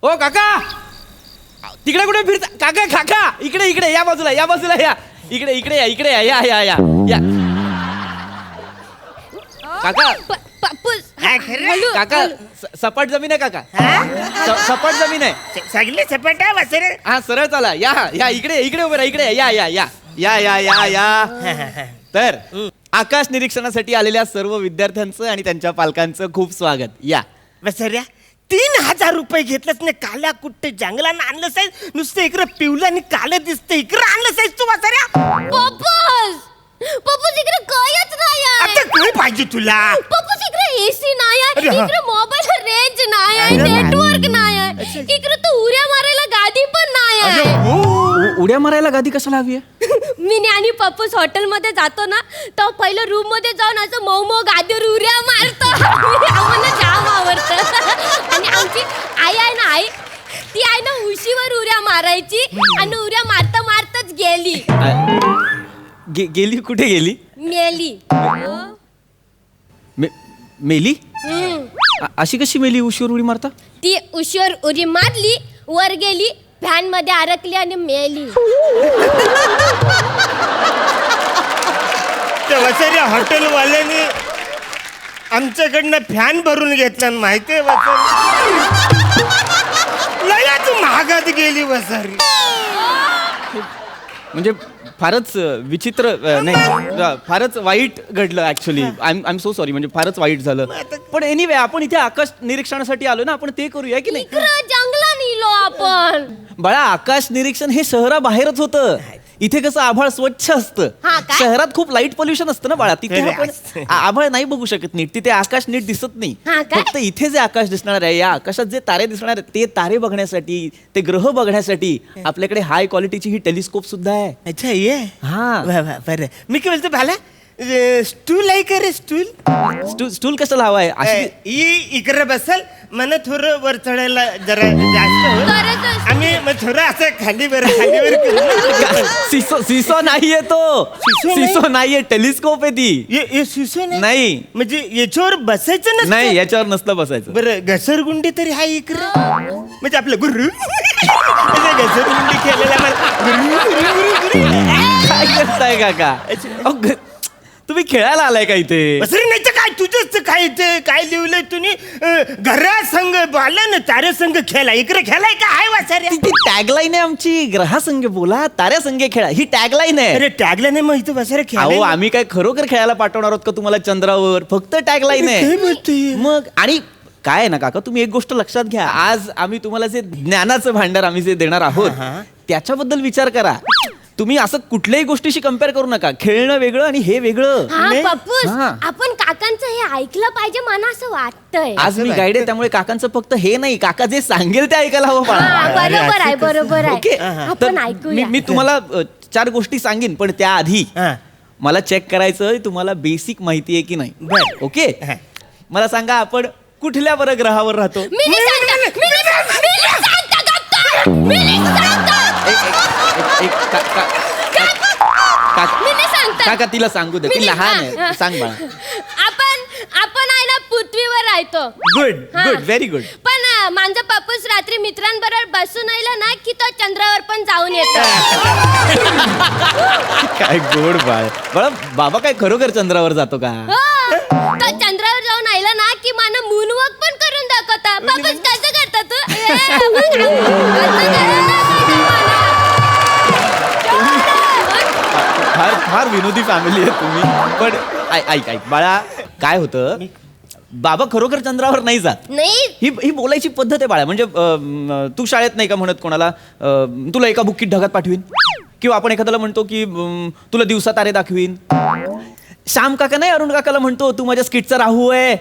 ओ काका, तिकडे कुठे फिरता काका? काका इकडे इकडे या बाजूला या इकडे इकडे या इकडे या या या या काका काका सपाट जमीन आहे काका. सपाट जमीन आहे. सगळे सपाट आहे वासरे. हा सरळ चला या या इकडे इकडे उभे राहा इकडे या या या या या या या. तर आकाश निरीक्षणासाठी आलेल्या सर्व विद्यार्थ्यांचं आणि त्यांच्या पालकांचं खूप स्वागत. या वासऱ्या 3000 रुपये घेतलंच नाही. काल्या कुठे जंगलानं आणलं साहेब. नुसतं इकडं पिवलं आणि कालं दिसतं. इकडं आणलं साहेब तू वासऱ्या. पप्पूस इकडे कायच नाही आता काय पाहिजे तुला? पप्पूस इकडे एसी नाही आहे, अरे हा. इकडे मोबाईल रेंज नाही आहे, अरे नेटवर्क नाही आहे, इकडे तर उड्या मारायला गादी पण नाही अरे आहे. हो. उड्या मारायला गादी कशाला हवी आहे? मी आणि पप्पूस हॉटेल मध्ये जातो ना, तर पहिलं रूम मध्ये जाऊन असं मऊ मऊ गादीवर उड्या मारतो. आम्हाला जाम आवडतं. आणि आमची आई आहे ना, आई ती आहे ना उशीवर उड्या मारायची आणि उड्या मारता मारताच गेली. गेली कुठे गेली? मेली. मेली? अशी कशी मेली उशीवर उडी मारता? ती उशीवर उडी मारली, वर गेली, फॅन मध्ये अडकली आणि मेली. त्या वासऱ्या हॉटेलवाल्याने आमच्याकडनं फॅन भरून घेतला माहितीये वासर. लयाच महागात गेली वासरी. म्हणजे फारच विचित्र नाही, फारच वाईट घडलं actually. I am so sorry. म्हणजे फारच वाईट झालं. पण एनिवे आपण इथे आकाश निरीक्षणासाठी आलो ना, आपण ते करूया की नाही? इकडं जंगलात निलो आपण. बाळा आकाश निरीक्षण हे शहराबाहेरच होतं. इथे कसं आभाळ स्वच्छ असतं. हा काय? शहरात खूप लाईट पोल्युशन असतं ना बाळा. तिथे अरे आपण आभाळ नाही बघू शकत नीट. तिथे आकाश नीट दिसत नाही. हा काय? फक्त इथे जे आकाश दिसणार आहे, या आकाशात जे तारे दिसणार आहेत, ते तारे बघण्यासाठी, ते ग्रह बघण्यासाठी आपल्याकडे हाय क्वालिटीची ही टेलिस्कोप सुद्धा आहे. अच्छा ये. हा. बरं मी काय बोलतो भाला, स्टूल आहे का रे? स्टूल स्टूल कशाला हवा आहे? अशी इकडे बसल मला थोडं वर चढायला जरा जास्त होईल. खरंच. आम्ही मग थोडं असं खालीवर करू. सिसो नाहीये तो. सिसो नाही? सिसो नाहीये, टेलिस्कोप आहे ती. ये सुसो नाही. म्हणजे याच्यावर बसायचं नसतं? नाही, याच्यावर नसतं बसायचं. बरं घसरगुंडी तरी हाय इकडं. म्हणजे आपलं गुरु घसरगुंडी खेळलेला काय करताय काका? अहो, तुम्ही खेळायला आलाय का इथे? नाही तर काय तुझंच काय ते काय लिहिलंय तुम्ही? घरा संघ बोला ना, तारे संघ खेळा. इकडे खेळाय का हाय वासाऱ्या? ती टॅगलाईन आहे आमची. ग्रहासंगे बोला, ताऱ्यासंगे खेळा, ही टॅगलाईन आहे. अरे टॅगला नाही मग इथं वासाऱ्या अहो खेळा. आम्ही काय खरोखर खेळायला पाठवणार आहोत का तुम्हाला चंद्रावर? फक्त टॅगलाईन काय आहे. बोलतोय? मग आणि काय आहे ना काका, तुम्ही एक गोष्ट लक्षात घ्या. आज आम्ही तुम्हाला जे ज्ञानाचं भांडार आम्ही जे देणार आहोत त्याच्याबद्दल विचार करा. तुम्ही असं कुठल्याही गोष्टीशी कम्पेअर करू नका. खेळणं वेगळं आणि हे वेगळं. हा पप्पूस, हा. आपण काकांचं हे ऐकलं पाहिजे, मला असं वाटतंय. आज मी गाईड आहे, त्यामुळे काकांचं फक्त हे नाही, काका जे सांगेल ते ऐकायला हवं हा, बाळा. बरोबर आहे, बरोबर ओके. आहे. आपण ऐकूया. मी तुम्हाला 4 गोष्टी सांगेन, पण त्याआधी मला चेक करायचं तुम्हाला बेसिक माहिती आहे की नाही. बरं. ओके. मला सांगा, आपण कुठल्या बरं ग्रहावर राहतो? मी नाही सांगता, मी नाही सांगता, मी नाही सांगता, डॉक्टर. मी नाही सांगता. मी नाही सांगता. काका तिला सांगू दे, मी ती नाही- लहान हा. आहे. सांग बाळा. आपण आहे ना पृथ्वीवर राहतो. गुड हा. Good, very good. पण माझा पप्पूस रात्री मित्रांबरोबर बसून आला ना की तो चंद्रावर पण जाऊन येतो. काय गोड बाळ. बाळा बाबा काय खरोखर चंद्रावर जातो का? हो. तो चंद्रावर जाऊन आला ना की मला मूनवॉक पण करून दाखवता. पप्पूस कसं करता तू? फार फार विनोदी फॅमिली आहे तुम्ही. पण ऐक ऐक बाळा, काय होतं, बाबा खरोखर चंद्रावर नाही जात. नाही. ही बोलायची पद्धत आहे बाळा. म्हणजे तू शाळेत नाही का म्हणत कोणाला तुला एका बुक्कीत ढगात पाठवीन, किंवा आपण एखाद्याला म्हणतो की तुला दिवसा तारे दाखवीन. श्याम काका नाही अरुण काकाला म्हणतो तू माझ्या स्किटचा राहू आहे.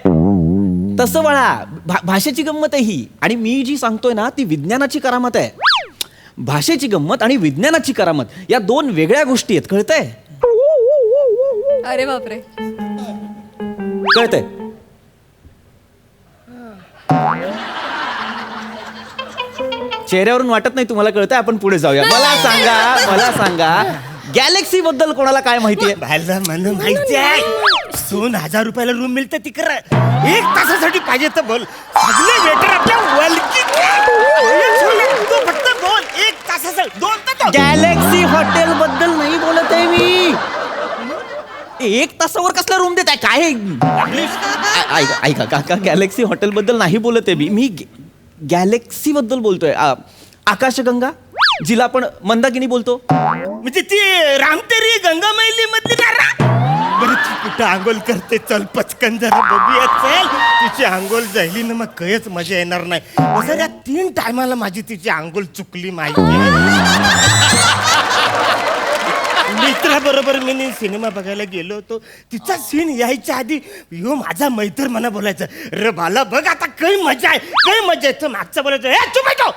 तसं बाळा भाषेची गंमत आहे ही. आणि मी जी सांगतोय ना ती विज्ञानाची करामत आहे. भाषेची गंमत आणि विज्ञानाची करामत या 2 वेगळ्या गोष्टी आहेत. कळतंय? अरे बापरे. कळतंय? चेहऱ्यावरून वाटत नाही तुम्हाला कळतंय. आपण पुढे जाऊया. मला सांगा गॅलेक्सी बद्दल कोणाला काय माहिती आहे? भायला मला माहिती आहे. 2000 रुपयाला रूम मिळतं तिकडं. 1 तासासाठी पाहिजे तर बोल. सगळे वेटर आपल्या वलकीत चल दोन गॅलेक्सी हॉटेल बद्दल नाही बोलत आहे मी. 1 तासावर कसला रूम देत आहे काय ऐका काका, गॅलेक्सी हॉटेल बद्दल नाही बोलत आहे मी गॅलेक्सी बद्दल बोलतोय. आकाशगंगा जिला आपण मंदाकिनी बोलतो. म्हणजे ती रामतेरी गंगा मैली मधली ना. बरं ती कुठं आंघोळ करते, चल पचकन जरा बघूया. चल तिची आंघोळ झाली ना मग कळच मजा येणार नाही. असं या 3 टायमाला माझी तिची आंघोळ चुकली माहिती. मित्राबरोबर मी सिनेमा बघायला गेलो होतो. तिचा सीन यायच्या आधी यो माझा मैत्र मला बोलायचं, रे बाला बघ आता काही मजा आहे, काही मजा आहे. तो मागचा बोलायचं, हे चुप बैठो.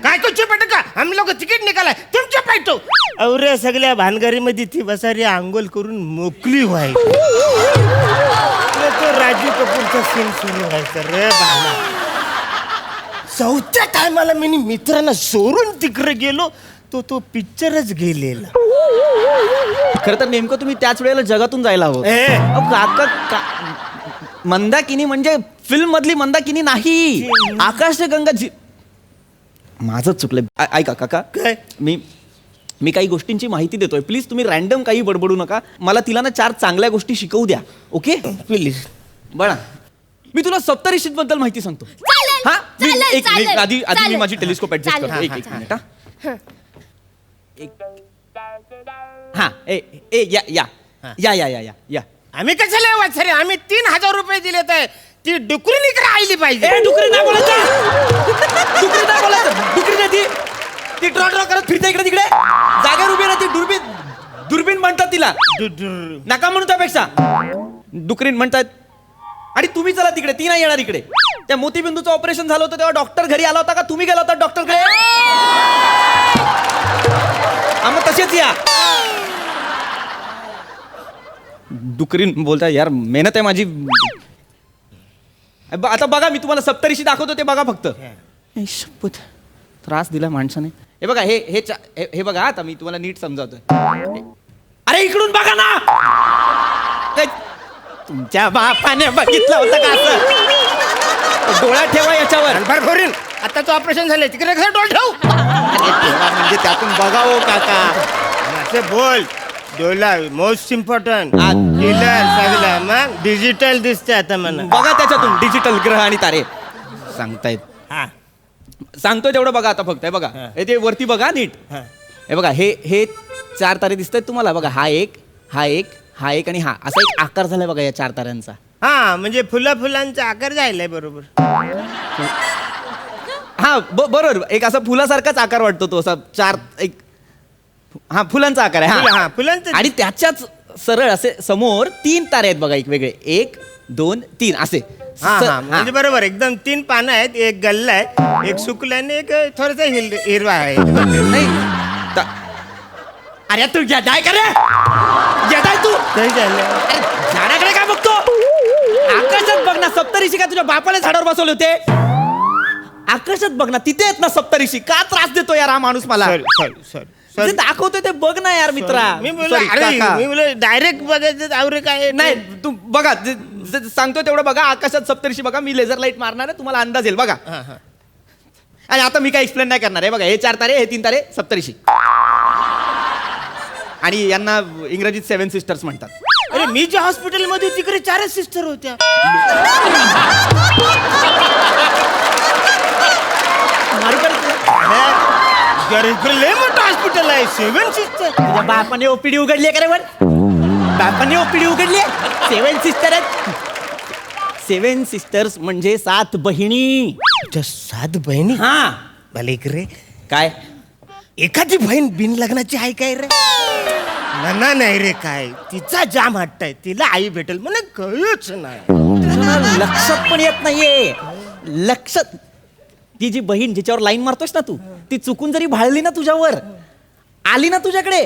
काय तो चुप बैठो का, आम्ही लोक तिकीट निघालाय तुम चुप बैठो. अवरे सगळ्या भानगरीमध्ये ती बसारी आंघोळ करून मोकली व्हायची. तो राजू कपूरचा सीन सुरू व्हायचा. रे बाला 4थ्या टायमाला मी मित्रांना सोडून तिकडे गेलो, तो पिक्चरच गेलेला. खरं तर नेमकं तुम्ही त्याच वेळेला जगातून जायला हवं. अहो, काका मंदाकिनी म्हणजे फिल्म मधली मंदाकिनी नाही, आकाशगंगा जी. माझं चुकलं. ऐका काका, काय मी काही गोष्टींची माहिती देतोय, प्लीज तुम्ही रॅन्डम काही बडबडू नका. मला तिला ना 4 चांगल्या गोष्टी शिकवू द्या. Okay please. बळा मी तुला सप्तऋषीत बद्दल माहिती सांगतो. चालेल, हा चालेल, एक चालेल, आधी मी चालेल. माझी टेलिस्कोप ऍडजस्ट चालेल. करतो. एक मिनिट हा. या आम्ही कशाला वाचरे, आम्ही 3000 रुपये दिलेत आहे. ती डुकरी निकर आईली पाहिजे. डुकरी नाही बोलायचं, डुकरी नाही बोलायचं. डुकरी नाही ती ड्रॉ करत फिरते इकडे तिकडे जागेवर उभी राहते. दुर्बीन म्हणतात तिला. नका म्हणू त्यापेक्षा डुकरीन म्हणतात. आणि तुम्ही चला तिकडे, ती नाही येणार इकडे. त्या मोतीबिंदूचं ऑपरेशन झालं होतं तेव्हा डॉक्टर घरी आला होता का, तुम्ही गेला होता डॉक्टरकडे? मग तसेच या. डुकरीन बोलता यार, मेहनत आहे माझी. आता बघा मी तुम्हाला सप्तऋषी दाखवतो, ते बघा फक्त. शपथ त्रास दिला माणसाने. हे बघा हे बघा, आता मी तुम्हाला नीट समजावतोय. अरे इकडून बघा ना. तुमच्या बापाने बघितलं होतं का असं? डोळा ठेवा याच्यावर. आता तो ऑपरेशन झालंय तिकडे कसं डोळ ठेवू? अरे ठेवा म्हणजे त्यातून बघावं काका. असं बोल. Dola most important. हा. सगळं मग डिजिटल दिसते आता मला. बघा त्याच्यातून डिजिटल ग्रह आणि तारे सांगतायत. हा सांगतोय तेवढं बघा आता फक्त. हे बघा, हे ते वरती बघा नीट. हा. हे बघा, हे 4 तारे दिसत आहेत तुम्हाला. बघा हा एक आणि हा असा एक आकार झालाय बघा या 4 ताऱ्यांचा. हा म्हणजे फुलांचा आकार जायलाय बरोबर. हा बरोबर. एक असा फुलासारखाच आकार वाटतो तो असा. 4 एक हा फुलांचा आकार आहे. हा फुलांचं. आणि त्याच्याच सरळ असे समोर 3 तारे आहेत बघा, एक वेगळे. 1 2 3 असे. हा म्हणजे बरोबर एकदम 3 पानं आहेत. एक गल्ला आहे, एक सुकला आणि एक थोडासा हिरवा आहे. नाही अरे तू जाय का रे, जाय तू. काही झालं. अरे झाडाकडे काय बघतो? आकाशात बघ ना. सप्तऋषी का तुझ्या बापाने झाडावर बसवले होते? आकाशात बघ ना, तिथे आहेत ना सप्तऋषी. का त्रास देतो यार हा माणूस मला? सॉरी जे दाखवतोय ते बघ ना यार मित्रा. मी बोललो Sorry, अरे काका. मी बोललो डायरेक्ट बघायचं आवरे काय नाही तू बघा, सांगतोय तेवढं बघा. आकाशात सप्तऋषी बघा. मी लेझर लाईट मारणार आहे, तुम्हाला अंदाज येईल बघा. आणि आता मी काय एक्सप्लेन नाही करणार आहे. बघा हे 4 तारे, हे 3 तारे सप्तऋषी. आणि यांना इंग्रजीत 7 सिस्टर्स म्हणतात. अरे मी ज्या हॉस्पिटलमध्ये तिकडे 4 सिस्टर होत्या. लय मोठं हॉस्पिटल आहे. 7 सिस्टर. तुझ्या बापाने ओपीडी उघडली आहे का रे वर? बापाने ओपीडी उघडली आहे. 7 सिस्टर आहेत. 7 सिस्टर्स म्हणजे 7 बहिणी. 7 बहिणी. हा भले इकडे काय एखादी बहीण बिन लग्नाची आहे काय रे? मना नाही रे काय. तिचा जाम हट्ट आहे, तिला आई भेटेल मला कळूच नाही. तुला लक्षात पण येत नाहीये. लक्षात ती जी बहीण जिच्यावर लाईन मारतोस ना तू, ती चुकून जरी भाळली ना तुझ्यावर, आली ना तुझ्याकडे,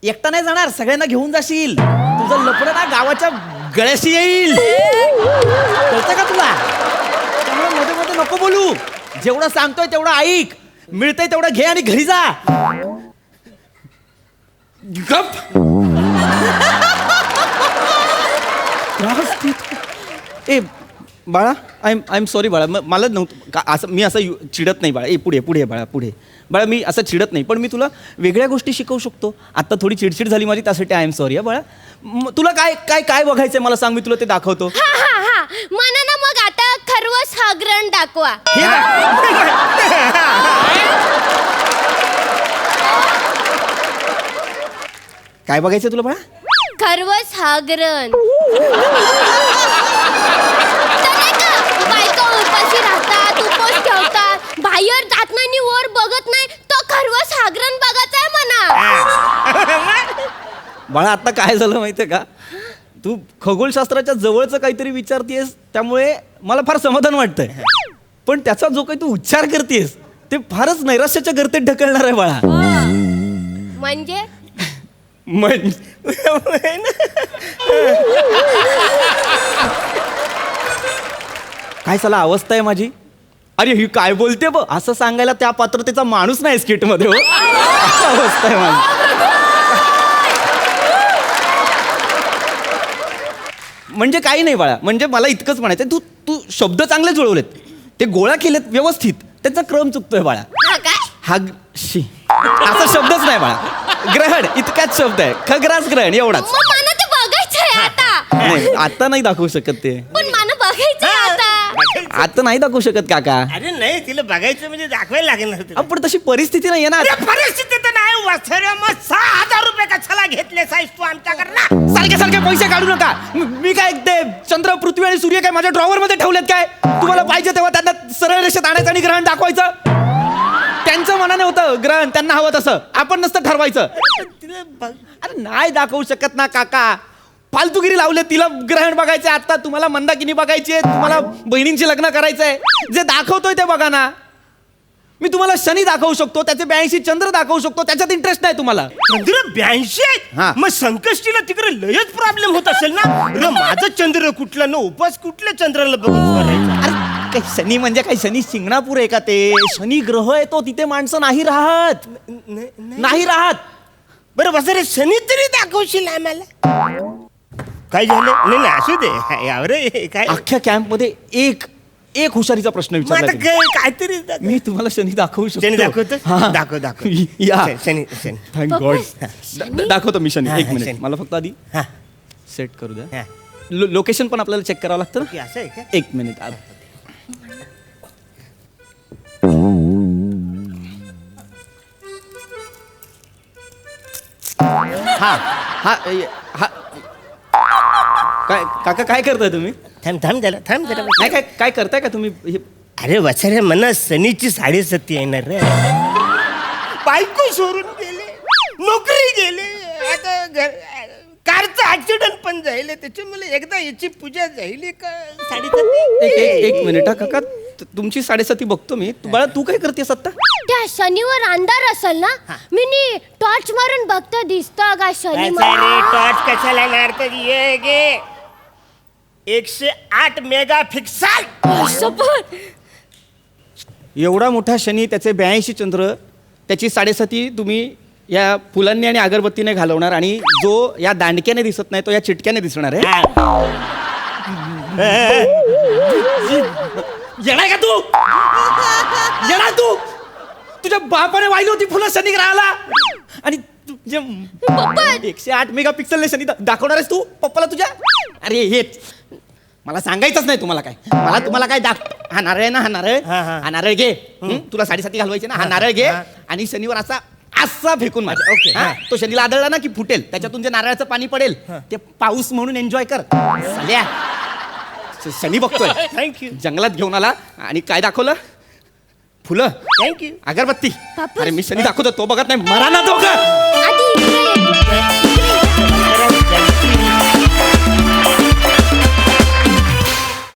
एकटा नाही जाणार, सगळ्यांना घेऊन जाशील. तुझं लपडं ना गावाच्या गळ्याशी येईल. कळतं का तुला? त्यामुळे मध्ये मध्ये नको बोलू. जेवढं सांगतोय तेवढं ऐक. मिळतंय तेवढं घे आणि घरी जा. गप. त्रास देतो. ए बाळा आय एम सॉरी बाळा मला नव्हतं असं मी असं चिडत नाही बाळा पुढे पुढे बाळा पुढे बाळा मी असं चिडत नाही पण मी तुला वेगळ्या गोष्टी शिकवू शकतो आता थोडी चिडचिड झाली माझी त्यासाठी आय एम सॉरी हा बाळा तुला काय काय काय बघायचंय मला सांग मी तुला ते दाखवतो हा हा हा म्हणा ना मग आता खरवस हागरण दाखवा. हे काय बघायचं तुला बाळा खरवस हागरण. बायका उपाशी राहतात उपवास ठेवतात बाहेर जात नाही आणि वर बघत नाही तो खरवस हागरण बघायचा म्हणा. बाळा आता काय झालं माहितीये का तू खगोलशास्त्राच्या जवळचं काहीतरी विचारतेस त्यामुळे मला फार समाधान वाटतंय पण त्याचा जो काही तू उच्चार करतेस ते फारच नैराश्याच्या गर्तेत ढकलणार आहे बाळा. म्हणजे काय साला अवस्था आहे माझी अरे ही काय बोलते ब असं सांगायला त्या पात्रतेचा माणूस नाही स्किट मध्ये हो अवस्था आहे माझी. म्हणजे काही नाही बाळा म्हणजे मला इतकंच म्हणायचं तू तू शब्द चांगले जुळवलेत ते गोळा केलेत व्यवस्थित त्यांचा क्रम चुकतोय बाळा. हा काय हा शी असा शब्दच नाही बाळा ग्रहण इतकाच शब्द आहे खग्रास ग्रहण एवढाच. मग मला ते बघायचंय आता. नाही आता नाही दाखवू शकत ते पण मला बघायचंय आता. आता नाही दाखवू शकत काका. अरे नाही तिला बघायचं म्हणजे दाखवायला लागणार तुला. पण तशी परिस्थिती नाही आहे ना. अरे परिस्थिती तर नाही वासरे मग 6,000 रुपये कशाला घेतले साईस तू आमच्याकडनं. सारखे सारखे पैसे काढू नका मी काय ते चंद्र पृथ्वी आणि सूर्य काय माझ्या ड्रॉवर मध्ये ठेवलेत काय तुम्हाला पाहिजे तेव्हा त्यांना सरळ रेषेत आणायचं आणि ग्रहण दाखवायचं त्यांचं मनाने होतं ग्रहण त्यांना हवं तसं आपण नसतं ठरवायचं. तिला बघ अरे नाही दाखवू शकत ना काका फालतुगिरी लावले तिला ग्रहण बघायचंय आता तुम्हाला मंदाकिनी बघायची आहे तुम्हाला बहिणींची लग्न करायचंय जे दाखवतोय ते बघा ना. मी तुम्हाला शनी दाखवू शकतो त्याचे 82 चंद्र दाखवू शकतो त्याच्यात इंटरेस्ट नाही तुम्हाला. चंद्र 82 हा. मग संकष्टीला तिकडे लयच प्रॉब्लेम होत असेल ना. अरे माझं चंद्र कुठलं ना उपास कुठल्या चंद्राला बघून करायचा. अरे काय शनी म्हणजे काय शनी शिंगणापूर आहे का ते शनी ग्रह आहे तो तिथे माणसं नाही राहत नाही राहत. बरं बसरे शनी तरी दाखवशील आम्हाला. काय झालं नाही नाही असू दे यावर काय अख्ख्या कॅम्प मध्ये एक एक हुशारीचा प्रश्न मग आता विचारला काय काहीतरी दाखव. मी तुम्हाला शनी दाखवू शकतो. शनी दाखवतो हा. दाखव दाखव या शनी शनी थँक पप्पा, गॉड दाखवतो मी शनी हा, एक हा, मिनिट शनी. मला फक्त आधी हा सेट करू द्या हा. लोकेशन पण आपल्याला चेक करावं लागतं की असं आहे का ना एक मिनिट हा हा हा काय काका काय करताय तुम्ही थांब थांब जरा नाही काय काय करताय का तुम्ही हे अरे वसरे मना सनीची 7:30 येणार रे. बायको सोडून गेले नोकरी गेले आता कारचा ऍक्सिडेंट पण झाले त्याच्यामुळे एकदा याची पूजा झाली का 7:30. एक मिनिट हा काका तुमची 7:30 बघतो मी बाळा तू काय करतेस आता त्या शनीवर अंधार असेल ना मी टॉर्च मारून बघता दिसतं का शनी वसरे टॉर्च कशाला मारतात ये गे 108 मेगापिक्सल. शपथ. एवढा मोठा शनी त्याचे 82 चंद्र त्याची 7:30 तुम्ही या फुलांनी आणि अगरबत्तीने घालवणार आणि जो या दांडक्याने दिसत नाही तो या चिटक्याने दिसणार आहे. येणार का तू येणार तू तुझ्या बापाने वाहिली होती फुलं शनी ग्रहाला आणि पप्पा. 108 मेगापिक्सलने शनी दाखवणार आहेस तू पप्पाला तुझ्या. अरे हेच मला सांगायचंच नाही तुम्हाला काय मला तुम्हाला काय हा नारळ आहे ना हा नारळ हा, हा. हा नारळ घे तुला 7:30 घालवायचे ना हा नारळ घे हा. आणि शनिवार असा असा फेकून मार ओके, हा? हा. तो शनीला आदळला ना की फुटेल त्याच्यातून जे नारळाचं पाणी पडेल ते पाऊस म्हणून एन्जॉय कर साल्या. शनी बघतोय थँक्यू जंगलात घेऊन आला आणि काय दाखवलं फुलं थँक्यू अगरबत्ती बापरे. अरे मी शनी दाखवतो तो बघत नाही मरा ना दोघं